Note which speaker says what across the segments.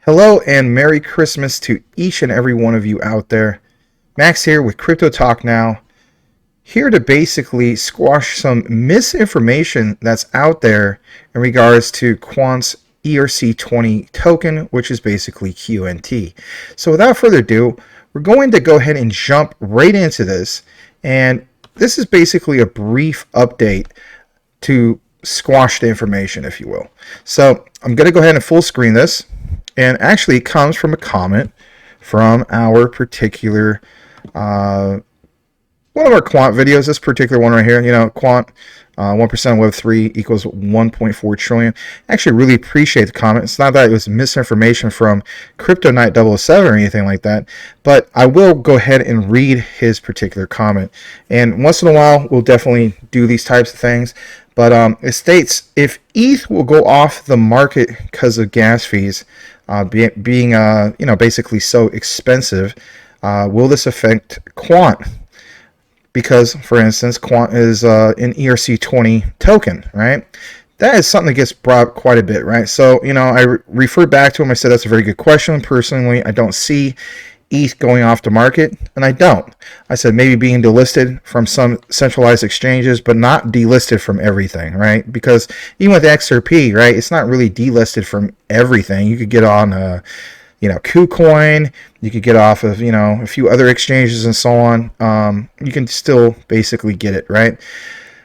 Speaker 1: Hello and Merry Christmas to each and every one of you out there. Max here with Crypto Talk Now, here to basically squash some misinformation that's out there in regards to Quant's ERC-20 token, which is basically QNT. So without further ado, we're going to go ahead and jump right into this, and this is basically a brief update to squash the information, if you will. So I'm going to go ahead and full screen this. And actually, it comes from a comment from our particular, one of our Quant videos, this particular one right here. You know, Quant, 1% of Web3 equals 1.4 trillion. I actually really appreciate the comment. It's not that it was misinformation from Crypto Knight 007 or anything like that, but I will go ahead and read his particular comment. And once in a while, we'll definitely do these types of things. But it states, if ETH will go off the market because of gas fees, being basically so expensive, will this affect Quant? Because, for instance, Quant is an ERC-20 token, right? That is something that gets brought up quite a bit, right? So, I referred back to him. I said that's a very good question. Personally, I don't see ETH going off the market, and I don't. I said maybe being delisted from some centralized exchanges, but not delisted from everything, right? Because even with XRP, right, it's not really delisted from everything. You could get on, KuCoin, you could get off of, a few other exchanges and so on. You can still basically get it, right?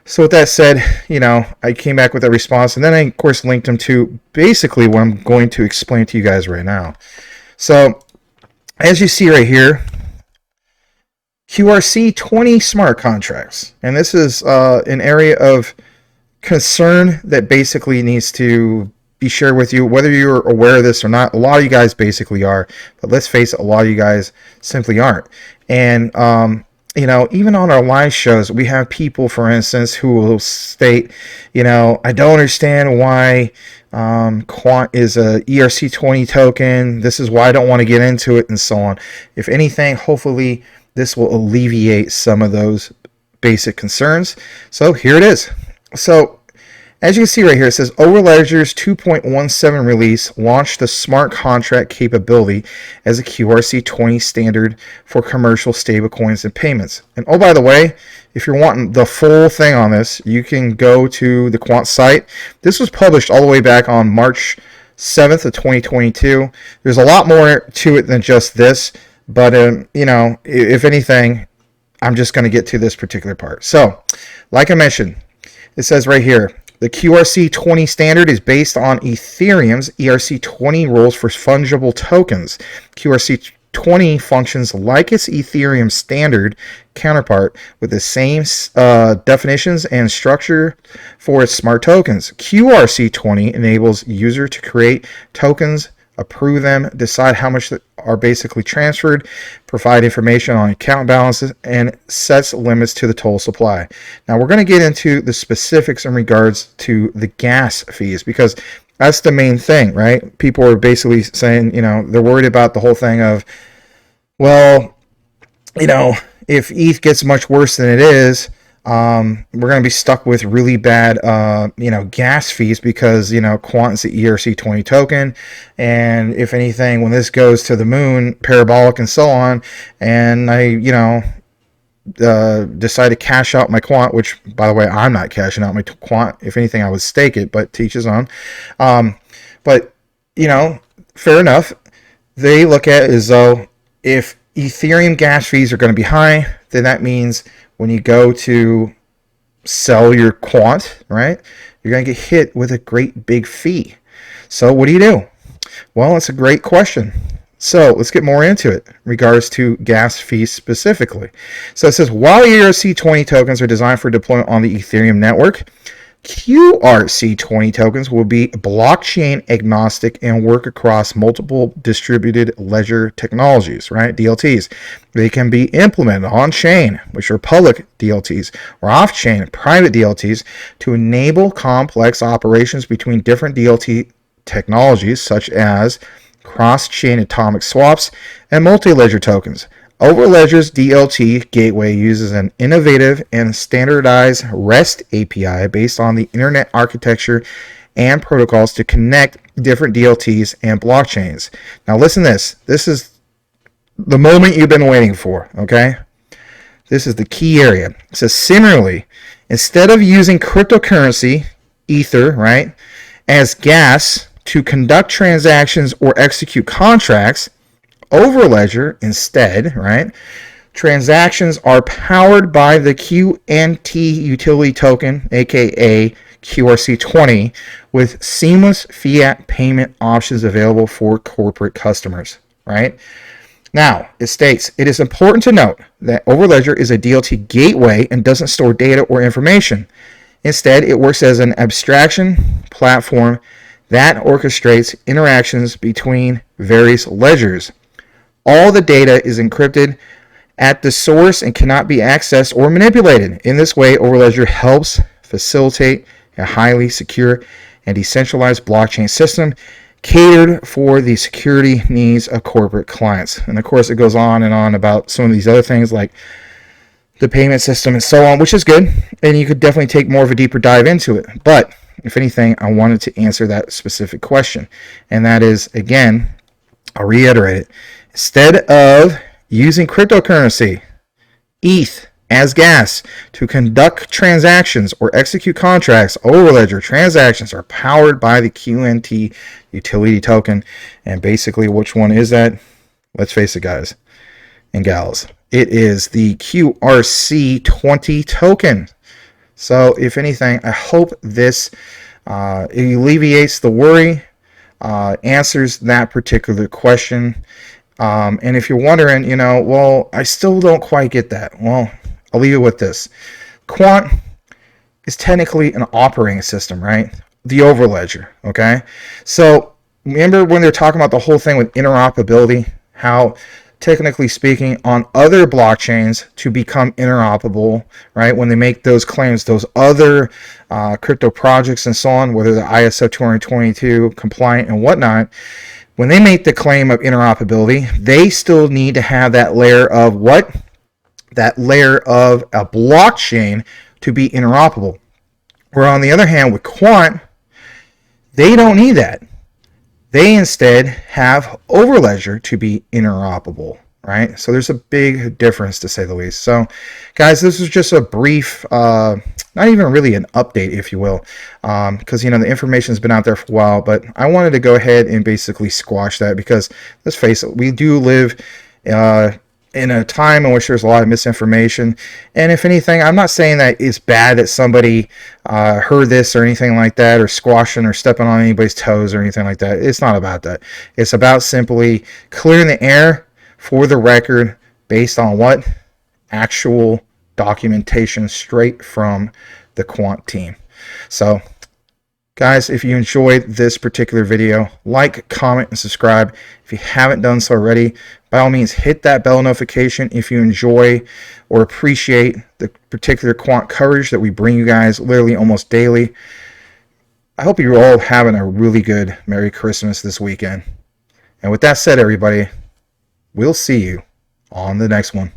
Speaker 1: So with that said, I came back with that response, and then I, of course, linked them to basically what I'm going to explain to you guys right now. So, as you see right here, QRC-20 smart contracts. And this is an area of concern that basically needs to be shared with you, whether you're aware of this or not. A lot of you guys basically are, but let's face it, a lot of you guys simply aren't. And, even on our live shows, we have people, for instance, who will state, I don't understand why Quant is a ERC-20 token. This is why I don't want to get into it, and so on. If anything, hopefully this will alleviate some of those basic concerns. So here it is. So as you can see right here, it says Overledger's 2.17 release launched the smart contract capability as a QRC-20 standard for commercial stablecoins and payments. And oh, by the way, if you're wanting the full thing on this, you can go to the Quant site. This was published all the way back on March 7th of 2022. There's a lot more to it than just this, but if anything, I'm just going to get to this particular part. So, like I mentioned, it says right here, the QRC-20 standard is based on Ethereum's ERC-20 rules for fungible tokens. QRC-20 functions like its Ethereum standard counterpart with the same definitions and structure for its smart tokens. QRC-20 enables user to create tokens, approve them, decide how much are basically transferred, provide information on account balances, and sets limits to the total supply. Now we're going to get into the specifics in regards to the gas fees, because that's the main thing, right? People are basically saying, they're worried about the whole thing of, well, if ETH gets much worse than it is, we're going to be stuck with really bad, gas fees because, Quant is the ERC-20 token. And if anything, when this goes to the moon, parabolic and so on, and I, decide to cash out my Quant, which, by the way, I'm not cashing out my Quant. If anything, I would stake it, but to each his own. But, fair enough. They look at it as though if Ethereum gas fees are going to be high, then that means when you go to sell your Quant, right, you're going to get hit with a great big fee. So what do? Well, it's a great question. So let's get more into it in regards to gas fees specifically. So it says, while ERC-20 tokens are designed for deployment on the Ethereum network, QRC-20 tokens will be blockchain agnostic and work across multiple distributed ledger technologies, right? DLTs. They can be implemented on-chain, which are public DLTs, or off-chain, private DLTs, to enable complex operations between different DLT technologies, such as cross-chain atomic swaps and multi-ledger tokens. Overledger's DLT gateway uses an innovative and standardized REST API based on the internet architecture and protocols to connect different DLTs and blockchains. Now listen to this. This is the moment you've been waiting for, okay? This is the key area. It says, similarly, instead of using cryptocurrency, Ether, right, as gas to conduct transactions or execute contracts, Overledger instead, right, transactions are powered by the QNT utility token, aka ERC-20, with seamless fiat payment options available for corporate customers, right? Now, it states, it is important to note that Overledger is a DLT gateway and doesn't store data or information. Instead, it works as an abstraction platform that orchestrates interactions between various ledgers. All the data is encrypted at the source and cannot be accessed or manipulated. In this way, Overledger helps facilitate a highly secure and decentralized blockchain system catered for the security needs of corporate clients. And of course, it goes on and on about some of these other things like the payment system and so on, which is good. And you could definitely take more of a deeper dive into it. But if anything, I wanted to answer that specific question. And that is, again, I'll reiterate it. Instead of using cryptocurrency, ETH, as gas to conduct transactions or execute contracts, Overledger transactions are powered by the QNT utility token. And basically, which one is that? Let's face it, guys and gals. It is the ERC-20 token. So, if anything, I hope this alleviates the worry, answers that particular question. And if you're wondering, well, I still don't quite get that. Well, I'll leave it with this. Quant is technically an operating system, right? The Overledger, okay? So remember when they're talking about the whole thing with interoperability, how technically speaking on other blockchains to become interoperable, right? When they make those claims, those other crypto projects and so on, whether they're ISO 222 compliant and whatnot, when they make the claim of interoperability, they still need to have that layer of what? That layer of a blockchain to be interoperable. Where on the other hand, with Quant, they don't need that. They instead have Overledger to be interoperable, right? So there's a big difference, to say the least. So, guys, this is just a brief, not even really an update, if you will, because, the information's been out there for a while, but I wanted to go ahead and basically squash that because, let's face it, we do live in a time in which there's a lot of misinformation. And if anything, I'm not saying that it's bad that somebody heard this or anything like that, or squashing or stepping on anybody's toes or anything like that. It's not about that. It's about simply clearing the air for the record based on what? Actual documentation straight from the Quant team. So, guys, if you enjoyed this particular video, like, comment, and subscribe. If you haven't done so already, by all means, hit that bell notification if you enjoy or appreciate the particular Quant coverage that we bring you guys literally almost daily. I hope you're all having a really good Merry Christmas this weekend. And with that said, everybody, we'll see you on the next one.